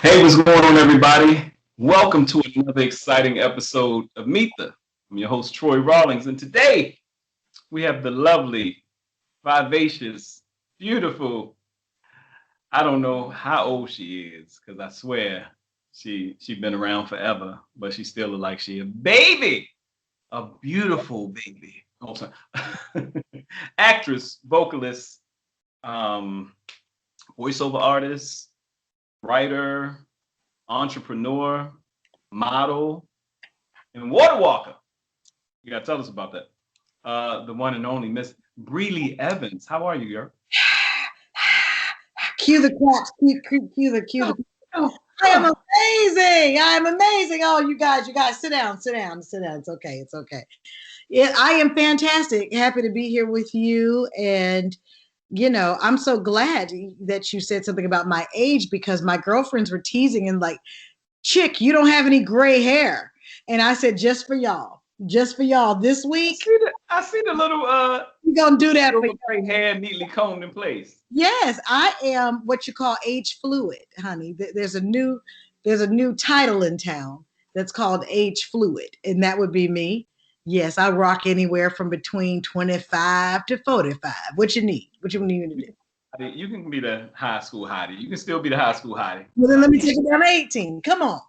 Hey, what's going on, everybody? Welcome to another exciting episode of Meet the. I'm your host, Troy Rawlings, and today we have the lovely, vivacious, beautiful. I don't know how old she is, because I swear she been around forever, but she still look like she a baby, a beautiful baby. Oh, sorry. Actress, vocalist, um, voiceover artist, writer, entrepreneur, model, and water walker. You gotta tell us about that. The one and only Miss BRELY Evans. How are you, girl? Cue the claps. Cue the. Oh, I am amazing. I am amazing. Oh, you guys, sit down. It's okay. It's okay. Yeah, I am fantastic. Happy to be here with you. And, I'm so glad that you said something about my age because my girlfriends were teasing and like, chick, you don't have any gray hair. And I said, just for y'all this week. I see the little We're gonna do that for gray hair neatly combed in place. Yes, I am what you call age fluid, honey. There's a new title in town that's called age fluid, and that would be me. Yes, I rock anywhere from between 25 to 45. What you need? What you need to do? You can be the high school hottie. You can still be the high school hottie. Well, then let me take it down to 18. Come on.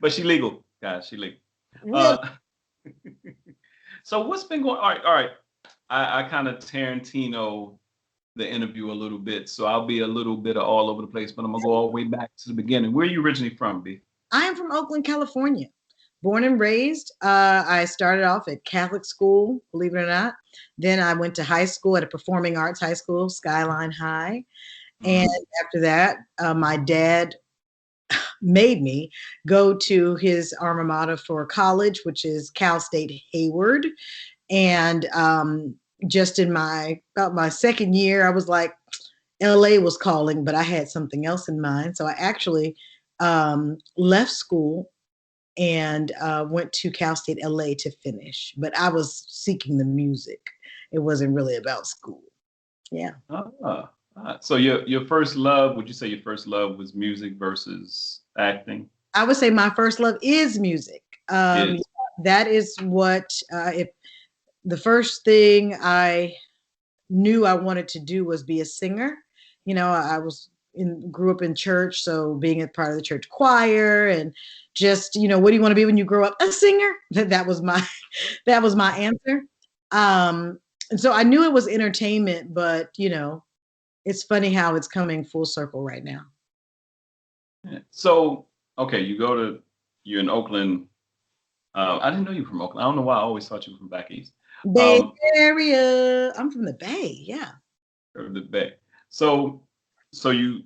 But she legal, guys. She legal. Really? So what's been going? All right. I kind of Tarantino the interview a little bit, so I'll be a little bit of all over the place, but I'm gonna go all the way back to the beginning. Where are you originally from, B? I am from Oakland, California. Born and raised. I started off at Catholic school, believe it or not. Then I went to high school at a performing arts high school, Skyline High. And after that, my dad made me go to his alma mater for college, which is Cal State Hayward. And just in about my second year, I was like, LA was calling, but I had something else in mind. So I actually left school and went to Cal State LA to finish. But I was seeking the music. It wasn't really about school. Yeah. So your first love, would you say your first love was music versus acting? I would say my first love is music. Yes. That is what, if the first thing I knew I wanted to do was be a singer. I grew up in church, so being a part of the church choir and just, what do you want to be when you grow up? A singer. That was my answer. And so I knew it was entertainment, but it's funny how it's coming full circle right now. So, okay, you're in Oakland. I didn't know you were from Oakland. I don't know why I always thought you were from back east. Bay Area. I'm from the Bay, yeah. The Bay. So you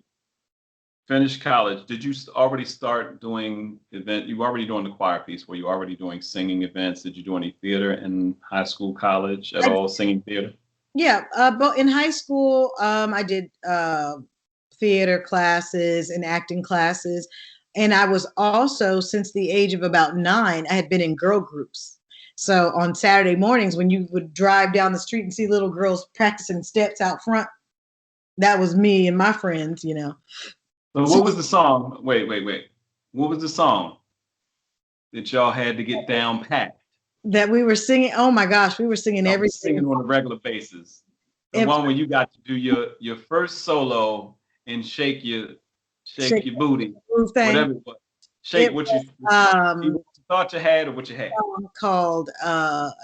finished college. Did you already start doing event? You were already doing the choir piece. Were you already doing singing events? Did you do any theater in high school, college at all? Singing theater? Yeah, but in high school, I did theater classes and acting classes. And I was also, since the age of about 9, I had been in girl groups. So on Saturday mornings, when you would drive down the street and see little girls practicing steps out front, that was me and my friends, So what was the song? Wait. What was the song that y'all had to get down pat? That we were singing? Oh my gosh, we were singing everything. Singing on a regular basis. The one where you got to do your first solo and shake your booty, whatever it was. Shake what you thought you had or what you had. Called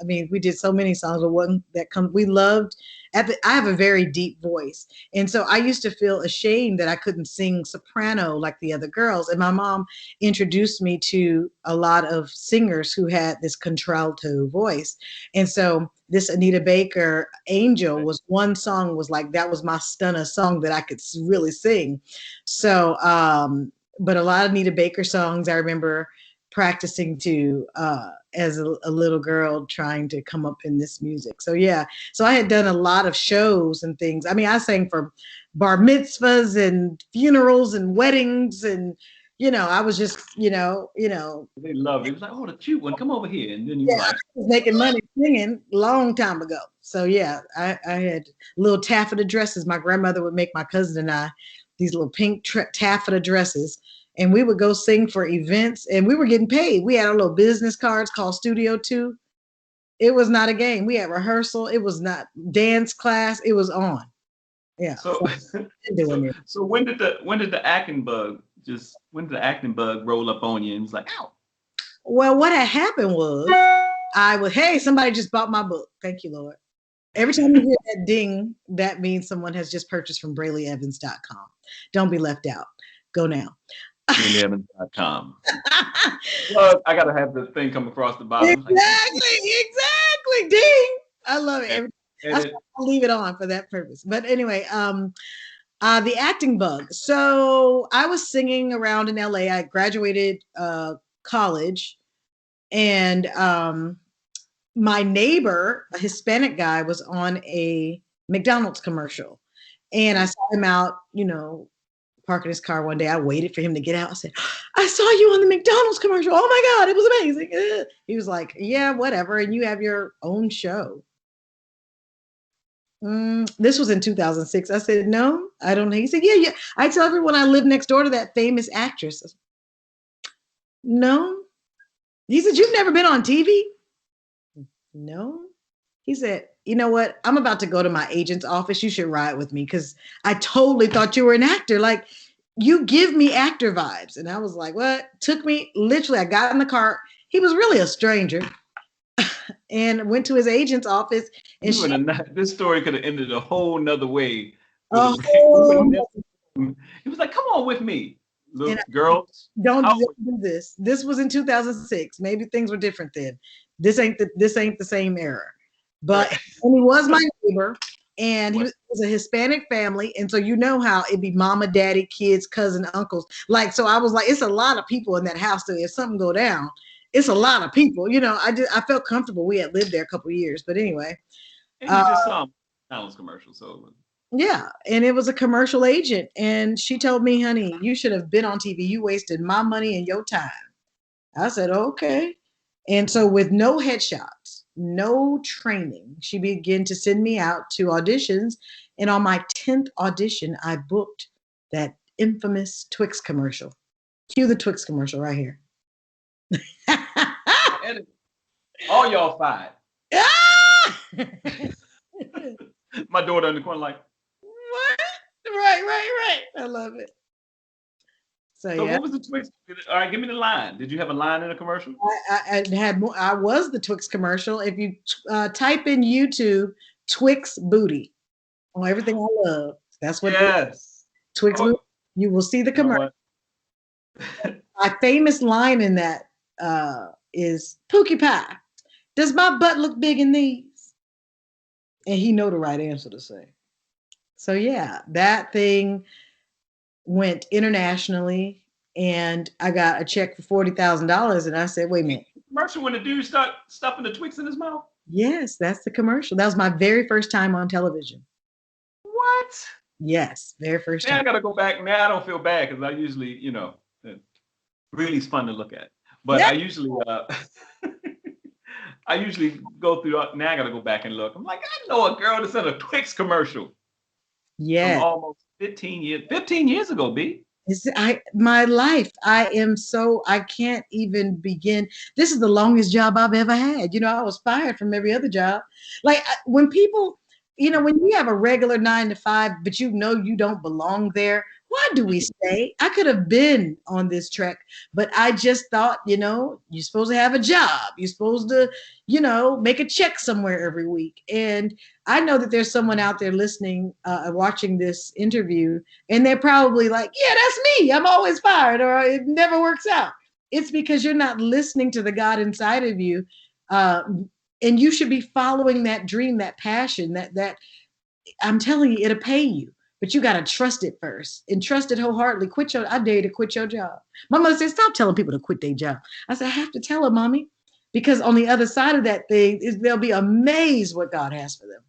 we did so many songs, but one that we loved. I have a very deep voice, and so I used to feel ashamed that I couldn't sing soprano like the other girls. And my mom introduced me to a lot of singers who had this contralto voice, and so this Anita Baker Angel was one song, was like, that was my stunner song that I could really sing. So but a lot of Anita Baker songs I remember practicing to as a little girl, trying to come up in this music. So yeah, so I had done a lot of shows and things. I mean, I sang for bar mitzvahs and funerals and weddings, and I was just they love it. It was like, oh, the cute one, come over here. And then you I was making money singing a long time ago. So yeah, I had little taffeta dresses my grandmother would make my cousin and I these little pink taffeta dresses. And we would go sing for events, and we were getting paid. We had our little business cards called Studio 2. It was not a game. We had rehearsal. It was not dance class. It was on. Yeah. So, so when did the acting bug roll up on you and was like, ow? Well, what had happened was hey, somebody just bought my book. Thank you, Lord. Every time you hear that ding, that means someone has just purchased from BRELYEvans.com. Don't be left out. Go now. BRELYEvans.com. Well, I gotta have the thing come across the bottom. Exactly. Ding. I love it. I'll leave it on for that purpose. But anyway, the acting bug. So I was singing around in LA. I graduated college, and my neighbor, a Hispanic guy, was on a McDonald's commercial, and I saw him out, parking his car one day. I waited for him to get out. I said, I saw you on the McDonald's commercial. Oh my God, it was amazing. He was like, yeah, whatever. And you have your own show. This was in 2006. I said, no, I don't. He said, yeah. I tell everyone I live next door to that famous actress. Said, no. He said, you've never been on TV? No. He said, you know what? I'm about to go to my agent's office. You should ride with me because I totally thought you were an actor. Like, you give me actor vibes. And I was like, what? Took me, literally, I got in the car. He was really a stranger. And went to his agent's office. And this story could have ended a whole nother way. He was like, come on with me. Look, girls. Don't do this. This was in 2006. Maybe things were different then. This ain't the same era. But and he was my neighbor, and he was a Hispanic family. And so you know how it'd be mama, daddy, kids, cousin, uncles. Like, so I was like, it's a lot of people in that house. So if something go down, it's a lot of people. I felt comfortable. We had lived there a couple of years. But anyway. And you just saw McDonald's commercial. So yeah, and it was a commercial agent. And she told me, honey, you should have been on TV. You wasted my money and your time. I said, okay. And so with no headshots, no training, she began to send me out to auditions. And on my 10th audition, I booked that infamous Twix commercial. Cue the Twix commercial right here. All y'all fired. My daughter in the corner like, what? Right. I love it. So yeah. What was the Twix? All right, give me the line. Did you have a line in a commercial? I had more. I was the Twix commercial. If you type in YouTube Twix booty on everything I love, that's what. Yes. Twix booty. You will see the commercial. My famous line in that is Pookie Pie. Does my butt look big in these? And he know the right answer to say. So yeah, that thing went internationally, and I got a check for $40,000. And I said, wait a minute. Commercial when the dude start stuffing the Twix in his mouth? Yes, that's the commercial. That was my very first time on television. What? Yes, very first time. Now I gotta go back. Now I don't feel bad because I usually, really fun to look at. But yeah. I usually go through. Now I gotta go back and look. I'm like, I know a girl that's in a Twix commercial. Yeah. Almost 15 years ago, B. My life. I can't even begin. This is the longest job I've ever had. I was fired from every other job. Like when people, when you have a regular 9 to 5, but you don't belong there, why do we stay? I could have been on this trek, but I just thought, you're supposed to have a job. You're supposed to, make a check somewhere every week. And I know that there's someone out there listening, watching this interview, and they're probably like, yeah, that's me. I'm always fired, or it never works out. It's because you're not listening to the God inside of you. And you should be following that dream, that passion, that I'm telling you, it'll pay you. But you got to trust it first and trust it wholeheartedly. I dare you to quit your job. My mother said, stop telling people to quit their job. I said, I have to tell them, Mommy, because on the other side of that thing is they'll be amazed what God has for them.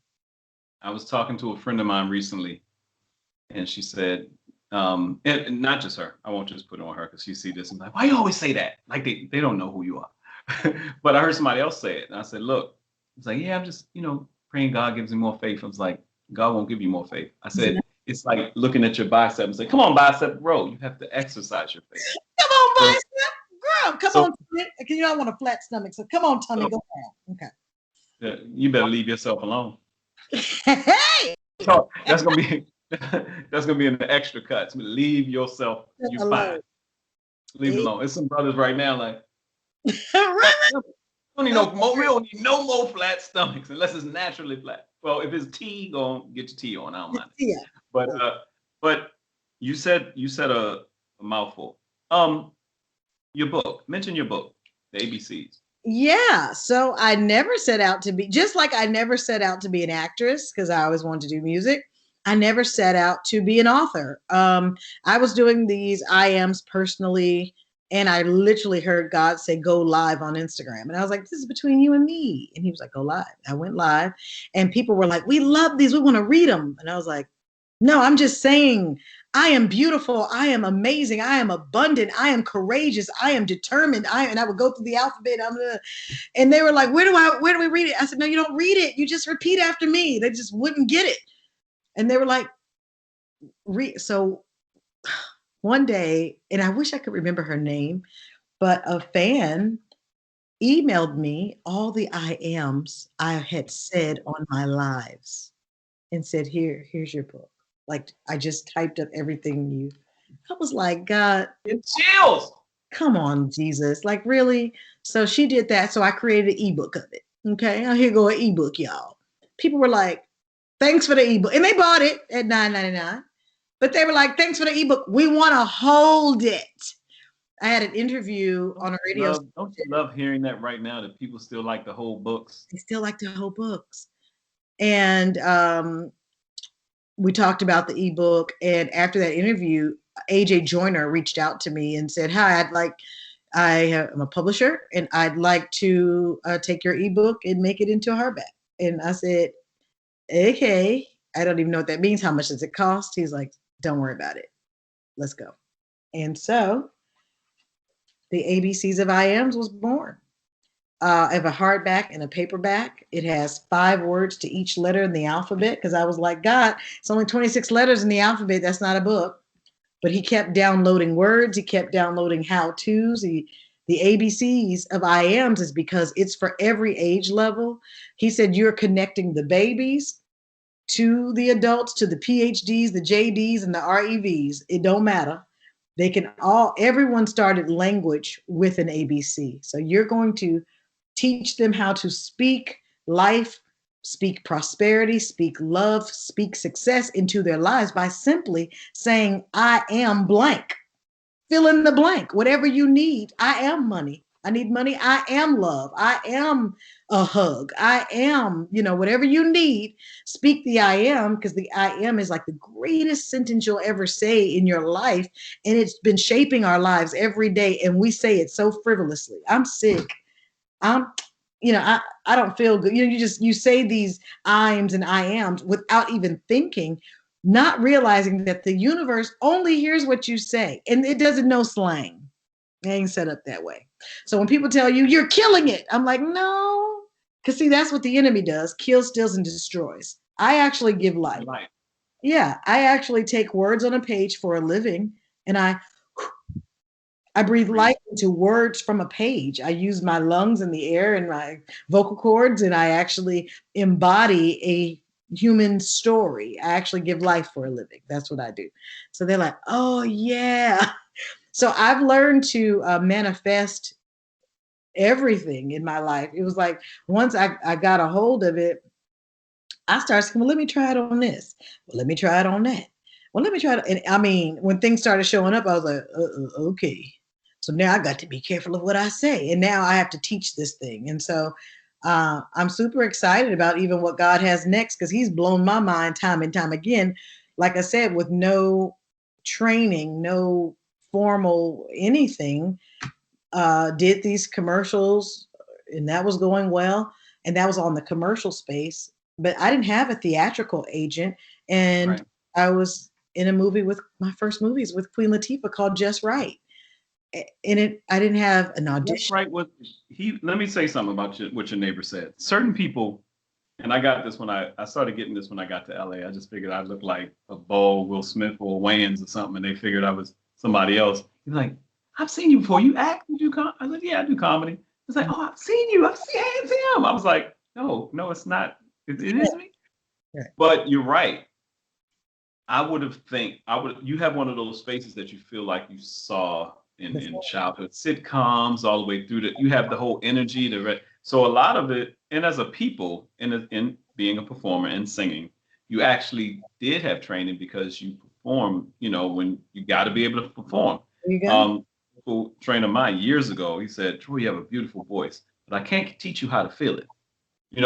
I was talking to a friend of mine recently, and she said, and not just her, I won't just put it on her because she see this and like, why you always say that? Like they don't know who you are. But I heard somebody else say it. And I said, look, it's like, yeah, I'm just, praying God gives me more faith. I was like, God won't give you more faith. I said, it's like looking at your bicep and say, come on, bicep, grow. You have to exercise your face. Come on, So, bicep, girl. Come so, on, tummy. You don't want a flat stomach, so come on, tummy, so go down. you better leave yourself alone. Okay. Hey, So that's gonna be that's gonna be in the extra cuts. Leave yourself, you fine. Leave it alone. There's some brothers right now like, Right. we don't need no more flat stomachs unless it's naturally flat. Well, if it's tea, go on, get your tea on. I don't mind it. Yeah. But you said a mouthful. Your book. Mention your book, the ABCs. Yeah. So I never set out to be, just like I never set out to be an actress because I always wanted to do music. I never set out to be an author. I was doing these IMs personally, and I literally heard God say, go live on Instagram. And I was like, this is between you and me. And he was like, go live. I went live, and people were like, we love these. We want to read them. And I was like, no, I'm just saying, I am beautiful. I am amazing. I am abundant. I am courageous. I am determined. And I would go through the alphabet. And they were like, where do we read it? I said, no, you don't read it. You just repeat after me. They just wouldn't get it. And they were like, so one day, and I wish I could remember her name, but a fan emailed me all the I ams I had said on my lives and said, here's your book. Like, I just typed up everything I was like, God, it chills. Come on, Jesus. Like, really? So she did that. So I created an ebook of it. Okay. Now here go an ebook, y'all. People were like, thanks for the ebook. And they bought it at $9.99. But they were like, thanks for the ebook. We want to hold it. I had an interview on a radio. Don't you love hearing that right now, that people still like to hold books? They still like to hold books. And we talked about the ebook. And after that interview, AJ Joyner reached out to me and said, hi, I'm a publisher, and I'd like to take your ebook and make it into a hardback. And I said, okay, I don't even know what that means. How much does it cost? He's like, don't worry about it. Let's go. And so the ABCs of IMs was born. I have a hardback and a paperback. It has 5 words to each letter in the alphabet, because I was like, God, it's only 26 letters in the alphabet. That's not a book. But he kept downloading words. He kept downloading how-tos. The ABCs of IMs is because it's for every age level. He said, you're connecting the babies to the adults, to the PhDs, the JDs, and the REVs. It don't matter. They can everyone started language with an ABC. So you're going to teach them how to speak life, speak prosperity, speak love, speak success into their lives by simply saying, I am blank. Fill in the blank, whatever you need. I am money. I need money. I am love. I am a hug. I am, whatever you need, speak the I am, because the I am is like the greatest sentence you'll ever say in your life. And it's been shaping our lives every day. And we say it so frivolously. I'm sick. I don't feel good. You say these Ims and I ams without even thinking, not realizing that the universe only hears what you say, and it doesn't know slang. It ain't set up that way. So when people tell you you're killing it, I'm like, no, because see, that's what the enemy does: kills, steals, and destroys. I actually give life. Yeah, I actually take words on a page for a living, and I breathe life into words from a page. I use my lungs and the air and my vocal cords, and I actually embody a human story. I actually give life for a living. That's what I do. So they're like, oh, yeah. So I've learned to manifest everything in my life. It was like once I got a hold of it, I started saying, well, let me try it on this. Well, let me try it on that. Well, let me try it. And I mean, when things started showing up, I was like, okay. So now I got to be careful of what I say. And now I have to teach this thing. And so I'm super excited about even what God has next, because he's blown my mind time and time again. Like I said, with no training, no formal anything, did these commercials, and that was going well. And that was on the commercial space. But I didn't have a theatrical agent. And right. I was in a movie my first movies with Queen Latifah called Just Right. And I didn't have an audition. Just Right. Let me say something about what your neighbor said. Certain people And I got this when I started getting this when I got to LA. I just figured I'd look like a Bo, Will Smith, or Wayans or something, and they figured I was somebody else. He's like, I've seen you before. You act, you do I said, yeah, I do comedy. It's like, oh, I've seen you. I've seen him. I was like, no, it's not. It is me. Right. But you're right. You have one of those faces that you feel like you saw in childhood sitcoms all the way through you have the whole energy, so a lot of it, and as a people in being a performer and singing, you actually did have training because you perform, when you got to be able to perform. There you go. Trainer of mine years ago, he said, Troy, you have a beautiful voice, but I can't teach you how to feel it.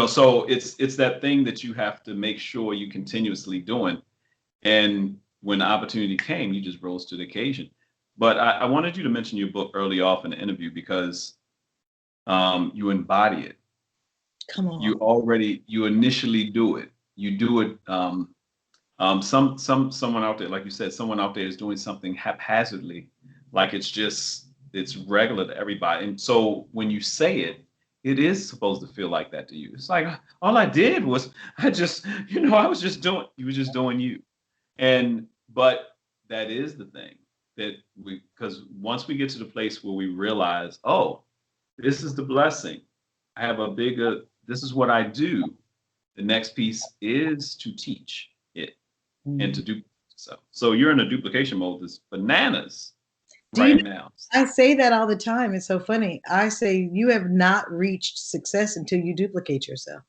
So it's that thing that you have to make sure you continuously doing. And when the opportunity came, you just rose to the occasion. But I wanted you to mention your book early off in the interview because you embody it. Come on. You initially do it. You do it. Someone out there, like you said, someone out there is doing something haphazardly, like it's regular to everybody. And so when you say it, it is supposed to feel like that to you. It's like all I did was I was just doing. You were just doing you. But that is the thing that because once we get to the place where we realize, oh, this is the blessing. I have this is what I do. The next piece is to teach it and to do so. So you're in a duplication mode. This bananas now. I say that all the time. It's so funny. I say you have not reached success until you duplicate yourself.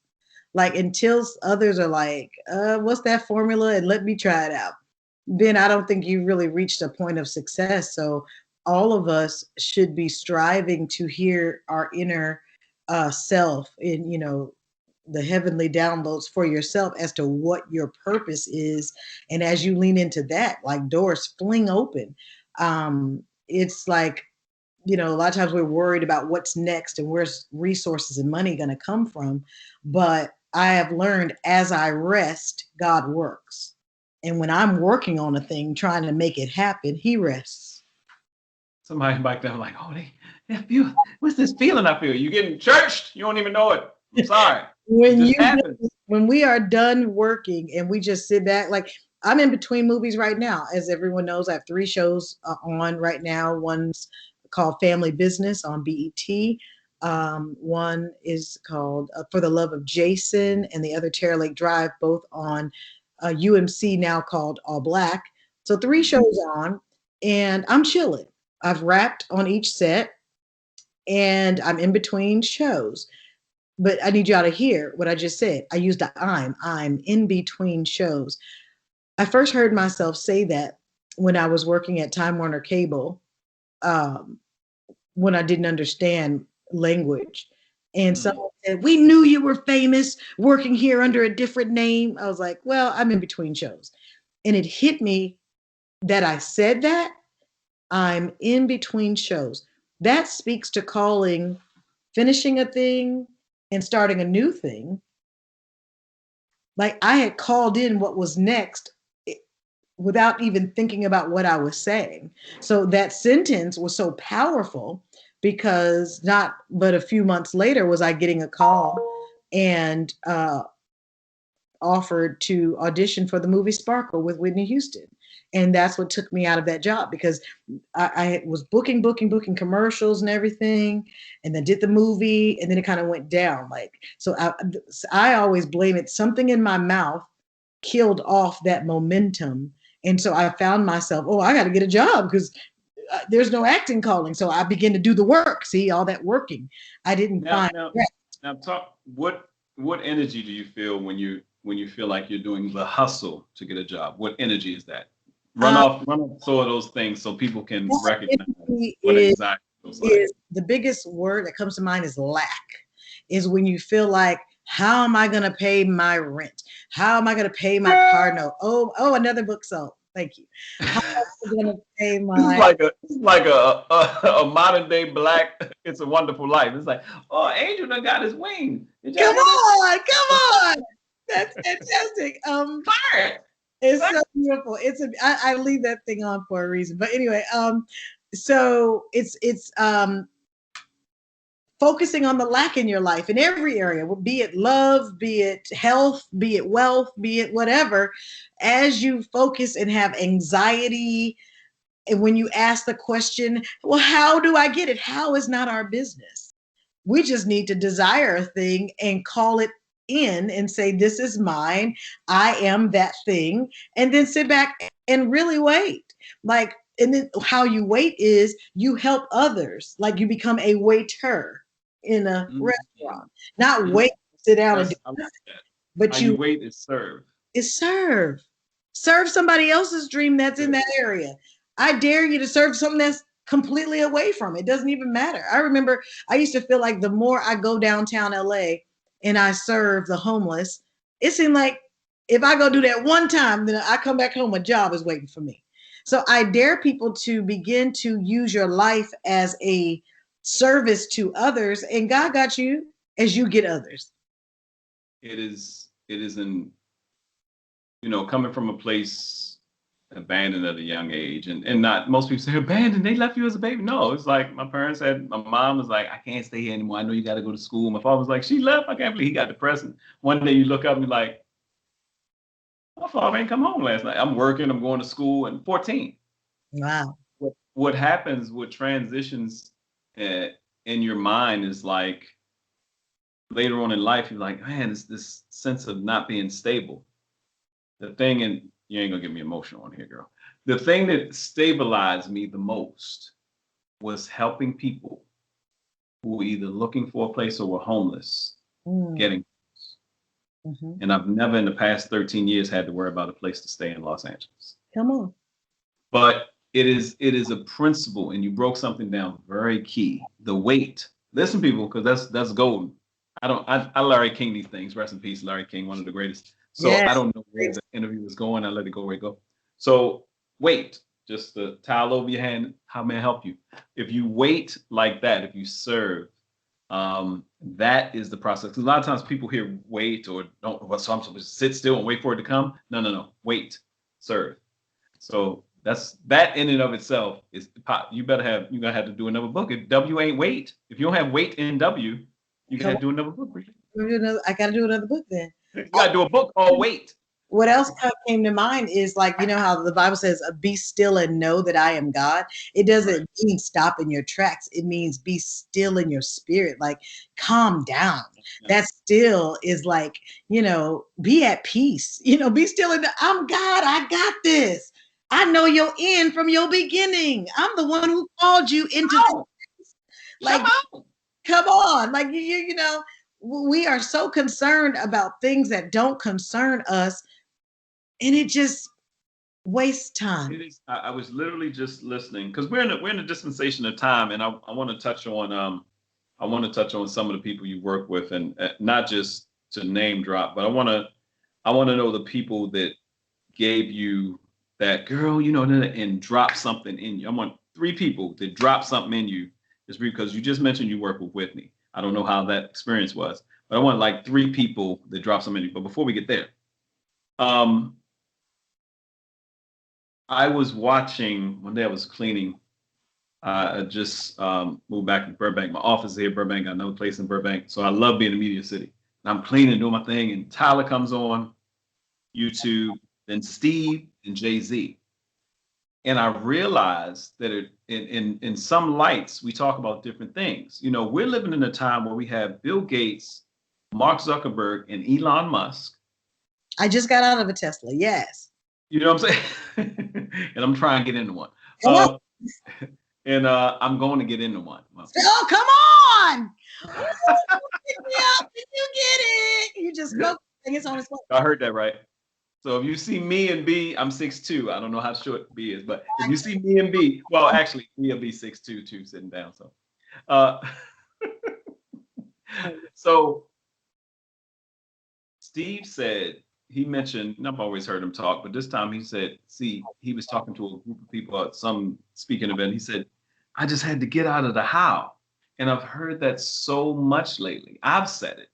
Like until others are like, what's that formula? And let me try it out. Then I don't think you really reached a point of success. So all of us should be striving to hear our inner self in, the heavenly downloads for yourself as to what your purpose is. And as you lean into that, like doors fling open. It's like, a lot of times we're worried about what's next and where's resources and money going to come from. But I have learned as I rest, God works. And when I'm working on a thing, trying to make it happen, he rests. Somebody back there like, oh, they feel, what's this feeling I feel? You getting churched? You don't even know it. I'm sorry. When we are done working and we just sit back, like I'm in between movies right now. As everyone knows, I have 3 shows on right now. One's called Family Business on BET. One is called For the Love of Jason, and the other Terra Lake Drive, both on UMC now called All Black. So 3 shows on, and I'm chilling. I've wrapped on each set, and I'm in between shows. But I need y'all to hear what I just said. I used the I'm in between shows. I first heard myself say that when I was working at Time Warner Cable, when I didn't understand language. And someone said, we knew you were famous working here under a different name. I was like, well, I'm in between shows. And it hit me that I said that I'm in between shows. That speaks to finishing a thing and starting a new thing. Like I had called in what was next without even thinking about what I was saying. So that sentence was so powerful because not but a few months later was I getting a call and offered to audition for the movie Sparkle with Whitney Houston. And that's what took me out of that job because I was booking commercials and everything, and then did the movie, and then it kind of went down. So I always blame it. Something in my mouth killed off that momentum. And so I found myself, I got to get a job because there's no acting calling. So I began to do the work. See, all that working. I didn't find. Now talk. What energy do you feel when you feel like you're doing the hustle to get a job? What energy is that? Run off some of those things so people can recognize what anxiety feels like. The biggest word that comes to mind is lack. Is when you feel like, how am I going to pay my rent? How am I going to pay my car note? Oh, another book sold. Thank you. How am I going to pay my? It's like a modern day Black It's a Wonderful Life. It's like, oh, Angel done got his wing. Come on. That's fantastic. Fire. It's so beautiful. I leave that thing on for a reason. But anyway, so it's focusing on the lack in your life in every area, be it love, be it health, be it wealth, be it whatever. As you focus and have anxiety, and when you ask the question, well, how do I get it? How is not our business. We just need to desire a thing and call it in and say, this is mine. I am that thing. And then sit back and really wait. Like, and then how you wait is you help others. Like you become a waiter in a restaurant, not wait, sit down and do I like nothing, that. but How you wait is serve. is serve. Serve somebody else's dream that's in that area. I dare you to serve something that's completely away from it. It doesn't even matter. I remember I used to feel like the more I go downtown LA and I serve the homeless, it seemed like if I go do that one time, then I come back home, a job is waiting for me. So I dare people to begin to use your life as a service to others, and God got you as you get others. It is in, coming from a place abandoned at a young age, and not most people say abandoned, they left you as a baby. No, it's like my parents had, my mom was like, I can't stay here anymore. I know you got to go to school. My father was like, she left. I can't believe he got depressed. And one day you look up and you're like, my father ain't come home last night. I'm working, I'm going to school, and 14. Wow. What happens with transitions in your mind is like later on in life, you're like, man, it's this sense of not being stable. The thing, and you ain't gonna get me emotional on here, girl. The thing that stabilized me the most was helping people who were either looking for a place or were homeless, getting. And I've never in the past 13 years had to worry about a place to stay in Los Angeles. Come on. But it is a principle, and you broke something down very key. The weight. Listen, people, because that's golden. I Larry King these things. Rest in peace, Larry King, one of the greatest. So yes. I don't know where the interview was going. I let it go where it go. So wait, just the towel over your hand. How may I help you? If you wait like that, if you serve, that is the process. Because a lot of times people hear wait or don't. So I'm supposed to sit still and wait for it to come. No. Wait, serve. So that in and of itself is you're gonna have to do another book. If W ain't wait, if you don't have weight in W, you gotta do another book. I gotta do another book then. You gotta do a book called Wait. What else came to mind is like, you know how the Bible says, be still and know that I am God. It doesn't mean stop in your tracks. It means be still in your spirit, like calm down. That still is like, be at peace, be still in I'm God, I got this. I know your end from your beginning. I'm the one who called you into this. Like, come on. Like, we are so concerned about things that don't concern us, and it just wastes time. It is. I was literally just listening because we're in a dispensation of time, and I want to touch on some of the people you work with, and not just to name drop, but I want to know the people that gave you that girl, and drop something in you. I want 3 people that drop something in you, just because you just mentioned you work with Whitney. I don't know how that experience was, but I want like 3 people that drop something in you. But before we get there, I was watching one day. I was cleaning. I just moved back to Burbank. My office is here in Burbank. I got another place in Burbank, so I love being in Media City. And I'm cleaning, doing my thing, and Tyler comes on YouTube, then Steve and Jay-Z. And I realized that in some lights, we talk about different things. We're living in a time where we have Bill Gates, Mark Zuckerberg, and Elon Musk. I just got out of a Tesla, yes. You know what I'm saying? And I'm trying to get into one. And I'm going to get into one. Oh, come on! Pick me up. Did you get it? You just spoke. It's on its way. I heard that right. So if you see me and B, I'm 6'2". I don't know how short B is, but if you see me and B, well, actually, B will be 6'2" too, sitting down. So, so Steve said, he mentioned, and I've always heard him talk, but this time he said, he was talking to a group of people at some speaking event. He said, I just had to get out of the how. And I've heard that so much lately. I've said it.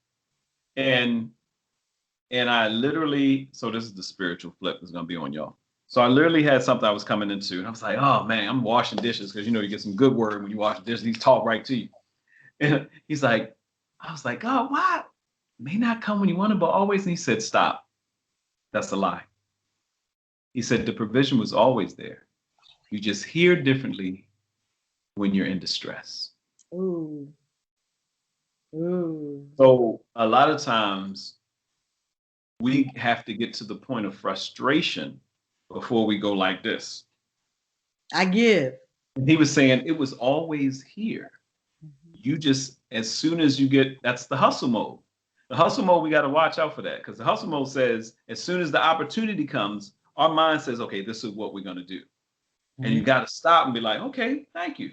And I literally, so this is the spiritual flip that's going to be on y'all. So I literally had something I was coming into, and I was like, oh man, I'm washing dishes, because you get some good word when you wash dishes. These talk right to you. And he's like, I was like, God, why? May not come when you want it, but always. And he said, stop. That's a lie. He said the provision was always there. You just hear differently when you're in distress. Ooh. Ooh. So a lot of times we have to get to the point of frustration before we go like this. I give. And he was saying it was always here. You just, as soon as you get, that's the hustle mode. The hustle mode, we got to watch out for that, because the hustle mode says as soon as the opportunity comes, our mind says, okay, this is what we're going to do. And you got to stop and be like, okay, thank you.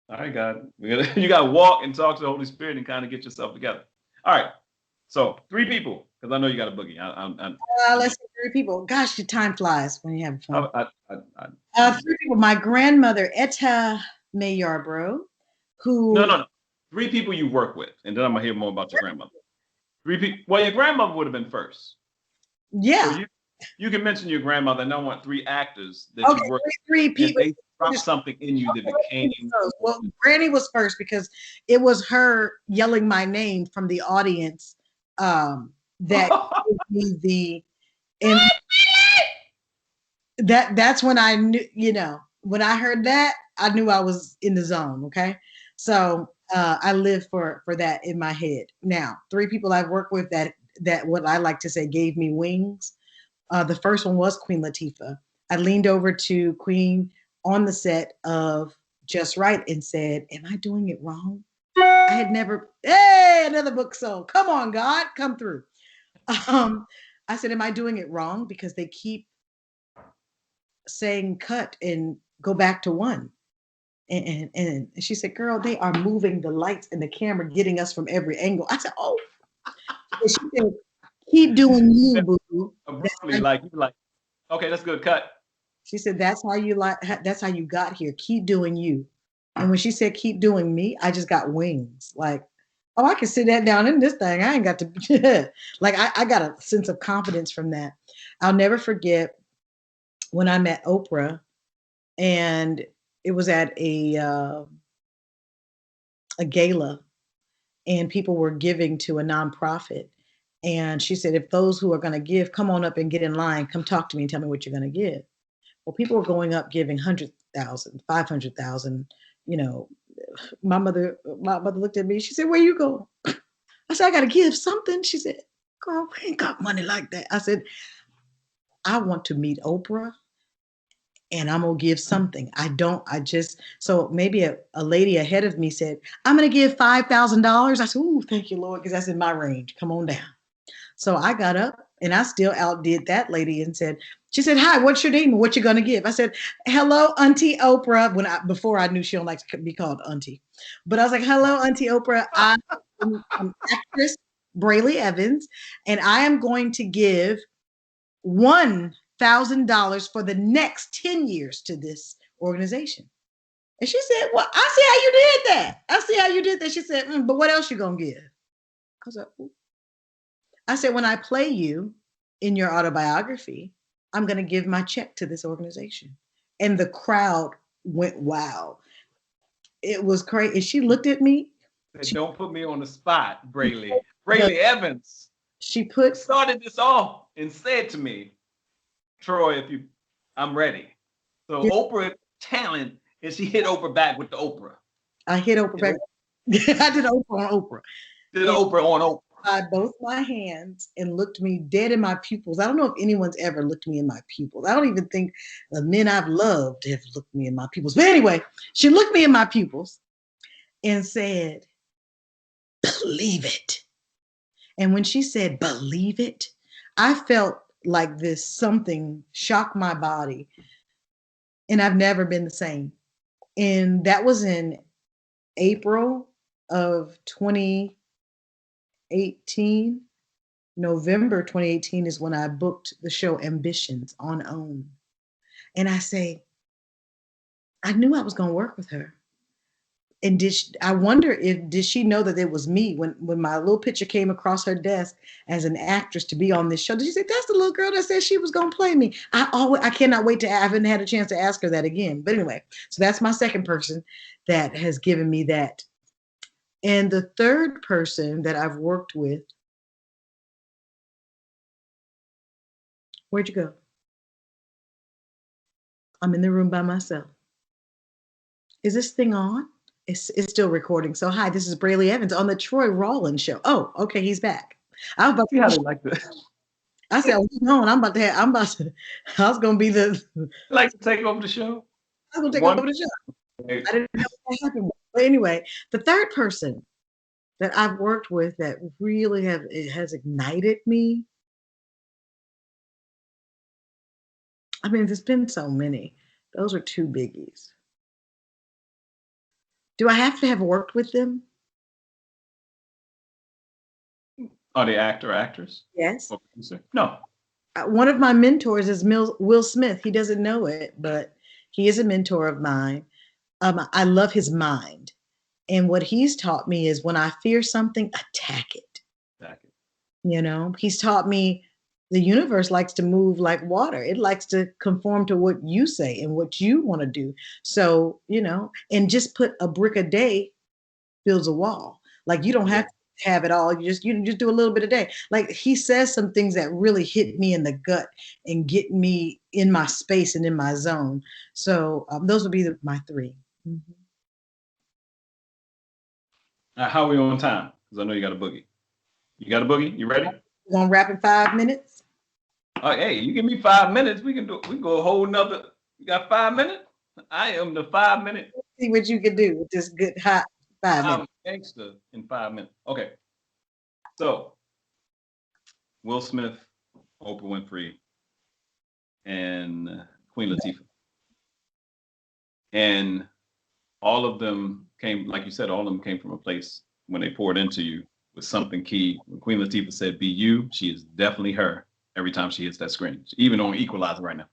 All right, God. You got to walk and talk to the Holy Spirit and kind of get yourself together. All right. So 3 people, because I know you got a boogie. Let's see, 3 people. Gosh, the time flies when you're having fun. 3 people. My grandmother, Etta May Yarbrough, who... No. 3 people you work with, and then I'm going to hear more about your grandmother. 3 people. Well, your grandmother would have been first. Yeah. So you can mention your grandmother, and I want 3 actors that you work with. 3 people. They dropped something in you that became... Well, Granny was first because it was her yelling my name from the audience that gave me that's when I knew, when I heard that, I knew I was in the zone. Okay. So I live for that in my head. Now, 3 people I've worked with that what I like to say gave me wings. The first one was Queen Latifah. I leaned over to Queen on the set of Just Right and said, am I doing it wrong? I had never, hey, another book sold. Come on, God, come through. I said, am I doing it wrong? Because they keep saying cut and go back to 1. And she said, girl, they are moving the lights and the camera, getting us from every angle. I said, oh. And she said, keep doing you, boo. Abruptly, like, okay, that's good, cut. She said, that's how you got here. Keep doing you. And when she said, keep doing me, I just got wings. Like, oh, I can sit that down in this thing. I ain't got to, like, I got a sense of confidence from that. I'll never forget when I met Oprah, and it was at a gala, and people were giving to a nonprofit. And she said, if those who are going to give, come on up and get in line, come talk to me and tell me what you're going to give. Well, people were going up giving 100,000, 500,000. My mother looked at me. She said, where you going? I said, I got to give something. She said, girl, we ain't got money like that. I said, I want to meet Oprah, and I'm going to give something. So maybe a lady ahead of me said, I'm going to give $5,000. I said, ooh, thank you, Lord, because that's in my range. Come on down. So I got up and I still outdid that lady and said, she said, hi, what's your name? What you going to give? I said, hello, Auntie Oprah. Before I knew she don't like to be called Auntie. But I was like, hello, Auntie Oprah. I'm actress BRELY EVANS, and I am going to give $1,000 for the next 10 years to this organization. And she said, well, I see how you did that. I see how you did that. She said, but what else you going to give? I was like, ooh. I said, when I play you in your autobiography, I'm going to give my check to this organization. And the crowd went, wow. It was crazy. And she looked at me. Don't put me on the spot, BRELY. BRELY EVANS. She started this off and said to me, Troy, I'm ready. So Oprah talent, and she hit Oprah back with the Oprah. I hit Oprah back. I did Oprah on Oprah. Did Oprah on Oprah. I both my hands and looked me dead in my pupils. I don't know if anyone's ever looked me in my pupils. I don't even think the men I've loved have looked me in my pupils. But anyway, she looked me in my pupils and said, believe it. And when she said, believe it, I felt like this something shocked my body. And I've never been the same. And that was in April of 2018. November 2018 is when I booked the show Ambitions on OWN. And I say, I knew I was going to work with her. And I wonder if did she know that it was me when my little picture came across her desk as an actress to be on this show? Did she say that's the little girl that said she was gonna play me? I cannot wait to I haven't had a chance to ask her that again. But anyway, so that's my second person that has given me that. And the third person that I've worked with, where'd you go? I'm in the room by myself. Is this thing on? It's still recording. So hi, this is BRELY Evans on the Troy Rawlings show. Oh, okay, he's back. I was about See how they like to I said, oh, no, I was gonna be the like to take over the show. I was gonna take One, over the show. I didn't know what happened. But anyway, the third person that I've worked with that really has ignited me. I mean, there's been so many. Those are two biggies. Do I have to have worked with them? are they actors? Yes. Or producer? No. One of my mentors is Will Smith. He doesn't know it, but he is a mentor of mine. I love his mind. And what he's taught me is when I fear something, attack it. You know, he's taught me the universe likes to move like water. It likes to conform to what you say and what you want to do. So, you know, and just put a brick a day builds a wall. Like you don't have to have it all. You just do a little bit a day. Like he says some things that really hit me in the gut and get me in my space and in my zone. So those would be my three. Mm-hmm. How are we on time? Because I know you got a boogie. You got a boogie? You ready? We're gonna wrap in 5 minutes. Hey, you give me 5 minutes. We can go a whole nother. You got 5 minutes? I am the 5 minute. See what you can do with this good hot 5 minutes. I'm gangster in 5 minutes. Okay. So Will Smith, Oprah Winfrey, and Queen Latifah. And all of them came, like you said, all of them came from a place when they poured into you with something key. When Queen Latifah said, be you, she is definitely her every time she hits that screen, even on Equalizer right now.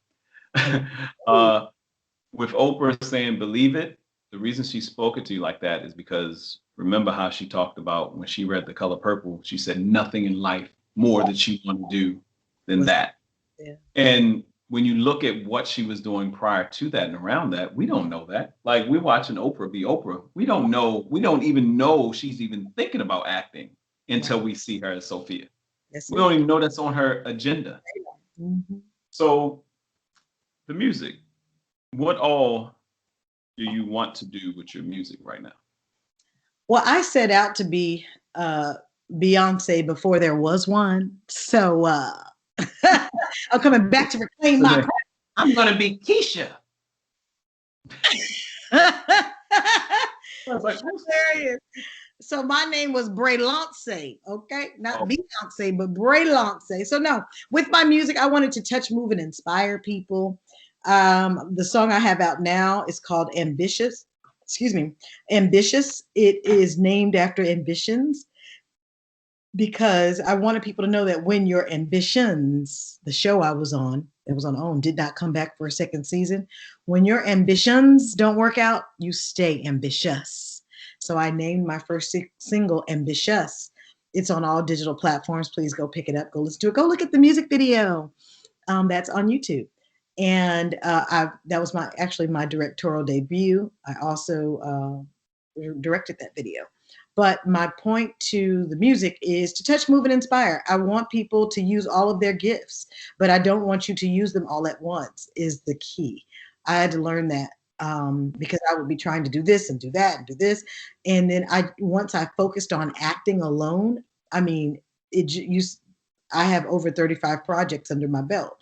With Oprah saying, believe it, the reason she spoke it to you like that is because remember how she talked about when she read The Color Purple, she said nothing in life more that she wanted to do than that. Yeah. And when you look at what she was doing prior to that and around that, we don't know that. Like we're watching Oprah be Oprah. We don't even know she's even thinking about acting until we see her as Sophia. We don't even know that's on her agenda. Mm-hmm. So the music, what all do you want to do with your music right now? Well, I set out to be Beyonce before there was one. So I'm coming back to reclaim my craft. I'm going to be Keisha. I was like, hilarious. So my name was BRELY, okay? Not Beyonce, but BRELY. So no, with my music, I wanted to touch, move, and inspire people. The song I have out now is called Ambitious. Excuse me, Ambitious. It is named after ambitions because I wanted people to know that when your ambitions, the show I was on, that was on OWN, did not come back for a second season. When your ambitions don't work out, you stay ambitious. So I named my first single Ambitious. It's on all digital platforms. Please go pick it up. Go listen to it. Go look at the music video. That's on YouTube. And that was actually my directorial debut. I also directed that video. But my point to the music is to touch, move, and inspire. I want people to use all of their gifts, but I don't want you to use them all at once is the key. I had to learn that because I would be trying to do this and do that and do this. And then once I focused on acting alone, I mean, I have over 35 projects under my belt.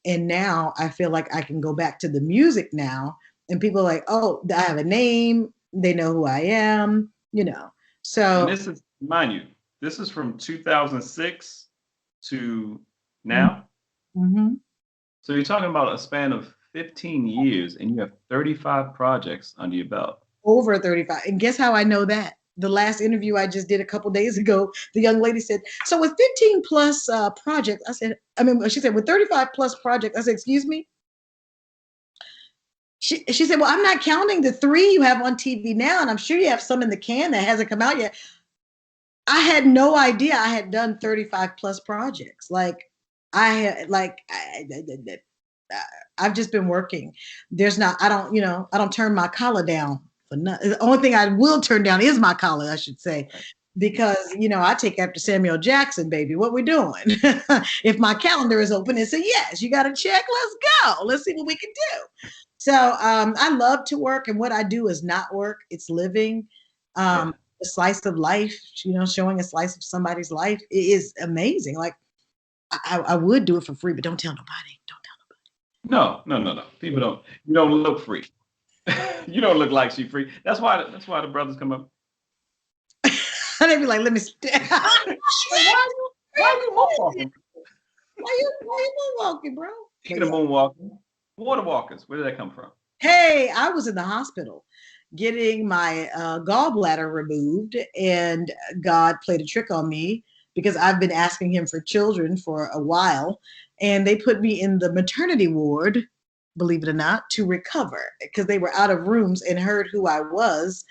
And now I feel like I can go back to the music now and people are like, oh, I have a name. They know who I am, you know. So and this is, mind you, this is from 2006 to now. Mm-hmm. So you're talking about a span of 15 years and you have 35 projects under your belt. Over 35. And guess how I know that? The last interview I just did a couple days ago, the young lady said, so with 15 plus projects, she said, with 35 plus projects, I said, excuse me? She said, well, I'm not counting the 3 you have on TV now, and I'm sure you have some in the can that hasn't come out yet. I had no idea I had done 35 plus projects. Like I had, like I've just been working. There's not, I don't, I don't turn my collar down for nothing. The only thing I will turn down is my collar, I should say, because, I take after Samuel Jackson, baby. What we doing? If my calendar is open and say, yes, you got a check, let's go. Let's see what we can do. So I love to work, and what I do is not work. It's living. A slice of life, showing a slice of somebody's life is amazing. Like I would do it for free, but don't tell nobody. Don't tell nobody. No. People don't. You don't look free. You don't look like she free. That's why the brothers come up. They'd be like, "Let me." Why are you moonwalking? Why you moonwalking, bro? Speaking of moonwalking, WaterWalkers. Where did that come from? Hey, I was in the hospital getting my gallbladder removed, and God played a trick on me because I've been asking him for children for a while, and they put me in the maternity ward, believe it or not, to recover, because they were out of rooms and heard who I was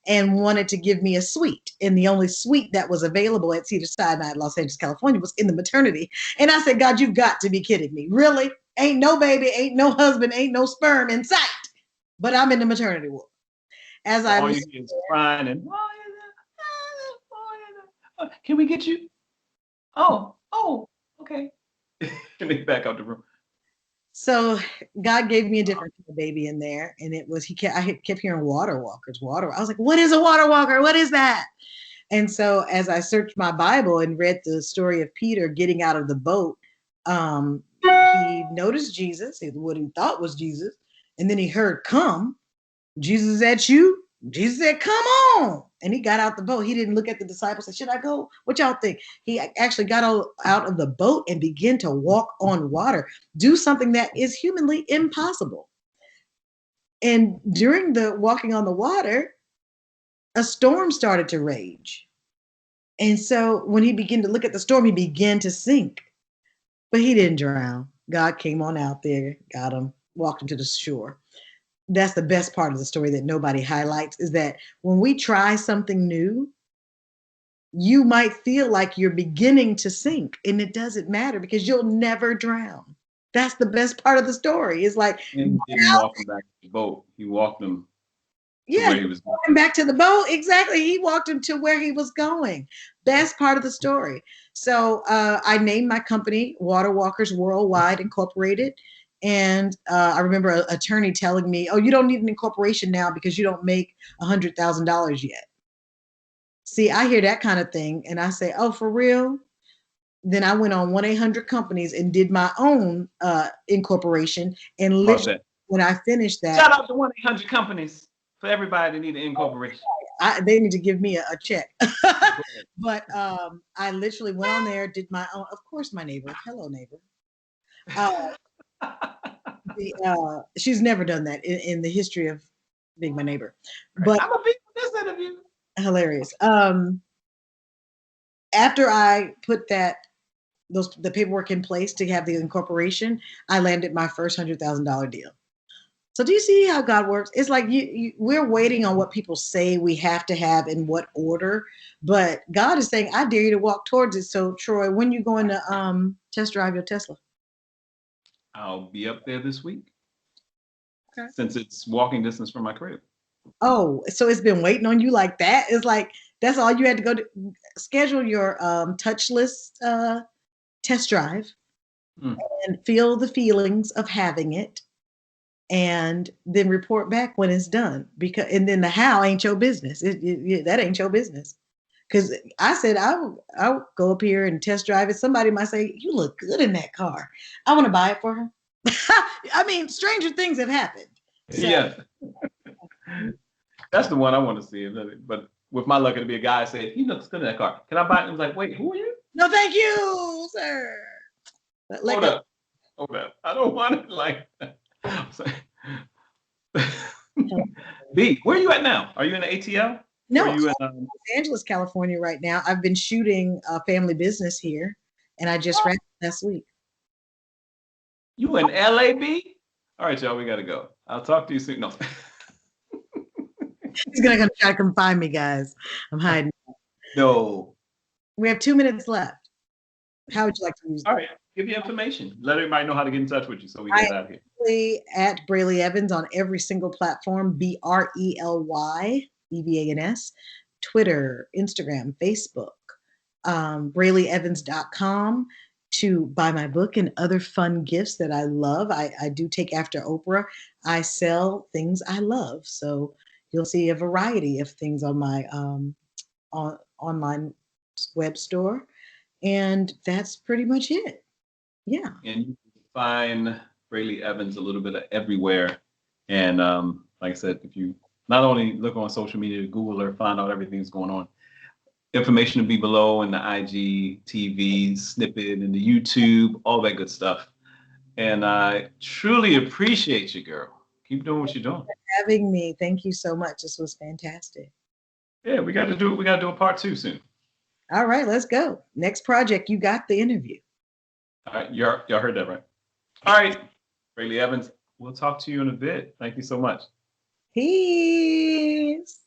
and wanted to give me a suite. And the only suite that was available at Cedars-Sinai, Los Angeles, California, was in the maternity. And I said, God, you've got to be kidding me. Really? Ain't no baby, ain't no husband, ain't no sperm in sight. But I'm in the maternity ward. As I all you hear is crying and can we get you? Oh, okay. Can they back out the room? So God gave me a different baby in there, and it was I kept hearing WaterWalkers, water. I was like, what is a water walker? What is that? And so as I searched my Bible and read the story of Peter getting out of the boat, he noticed Jesus, what he thought was Jesus, and then he heard, come. Jesus is at you. Jesus said, come on. And he got out the boat. He didn't look at the disciples and said, should I go? What y'all think? He actually got out of the boat and began to walk on water, do something that is humanly impossible. And during the walking on the water, a storm started to rage. And so when he began to look at the storm, he began to sink. But he didn't drown. God came on out there, got him, walked him to the shore. That's the best part of the story that nobody highlights, is that when we try something new, you might feel like you're beginning to sink, and it doesn't matter because you'll never drown. That's the best part of the story. It's like, and he didn't walk him back to the boat. He walked him to where he was going. Walking back to the boat. Exactly. He walked him to where he was going. Best part of the story. So I named my company WaterWalkers Worldwide Incorporated. And I remember an attorney telling me, oh, you don't need an incorporation now because you don't make $100,000 yet. See, I hear that kind of thing. And I say, oh, for real? Then I went on 1-800-Companies and did my own incorporation. And literally, when I finished that. Shout out to 1-800-Companies for everybody that need an incorporation. They need to give me a check. But I literally went on there, did my own. Of course, my neighbor. Hello, neighbor. She's never done that in the history of being my neighbor. But I'm a big this interview. Hilarious. After I put the paperwork in place to have the incorporation, I landed my first $100,000 deal. So do you see how God works? It's like we're waiting on what people say we have to have in what order, but God is saying, I dare you to walk towards it. So Troy, when you going to test drive your Tesla? I'll be up there this week. Okay. Since it's walking distance from my crib. Oh, so it's been waiting on you like that? It's like, that's all you had to go to schedule your touchless test drive and feel the feelings of having it, and then report back when it's done. And then the how ain't your business. That ain't your business. Because I said I'll go up here and test drive it. Somebody might say, you look good in that car. I want to buy it for her. I mean, stranger things have happened. So. Yeah. That's the one I want to see. But with my luck, it'll be a guy say, he looks good in that car. Can I buy it? I was like, wait, who are you? No, thank you, sir. Hold up. I don't want it like that. B, where are you at now? Are you in the ATL? No, I'm in Los Angeles, California right now. I've been shooting a family business here, and I just wrapped last week. You in LA, B? All right, y'all, we got to go. I'll talk to you soon. No. He's gonna try to come find me, guys. I'm hiding. No. We have 2 minutes left. How would you like to use All that? right. Give you information. Let everybody know how to get in touch with you so we get out of here. At BRELY EVANS on every single platform, BRELY, EVANS, Twitter, Instagram, Facebook, BrelyEvans.com to buy my book and other fun gifts that I love. I do take after Oprah. I sell things I love. So you'll see a variety of things on my online web store. And that's pretty much it. Yeah. And you can find BRELY EVANS a little bit of everywhere. And like I said, if you not only look on social media, Google her, find out everything that's going on. Information will be below in the IG, TV, snippet, and the YouTube, all that good stuff. And I truly appreciate you, girl. Keep doing what you're doing. Having me. Thank you so much. This was fantastic. Yeah, we got to do a part 2 soon. All right, let's go. Next project, you got the interview. All right, y'all heard that, right? All right, BRELY EVANS, we'll talk to you in a bit. Thank you so much. Peace.